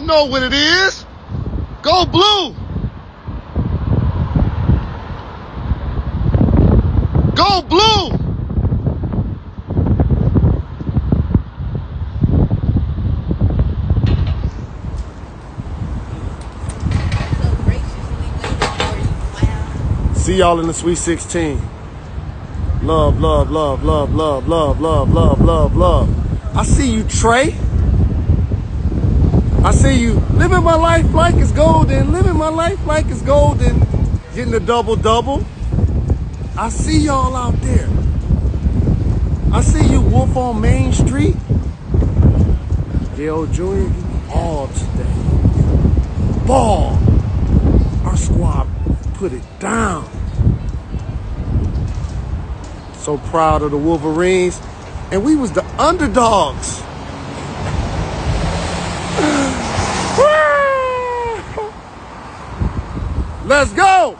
know what it is. Go blue. Go blue. See y'all in the Sweet 16. Love, love, love, love, love, love, love, love, love, love. I see you, Trey. I see you living my life like it's golden, living my life like it's golden, getting a double-double. I see y'all out there. I see you, Wolf on Main Street. Dale Jr., ball today. Ball. Our squad put it down. So proud of the Wolverines. And we was the underdogs. Let's go.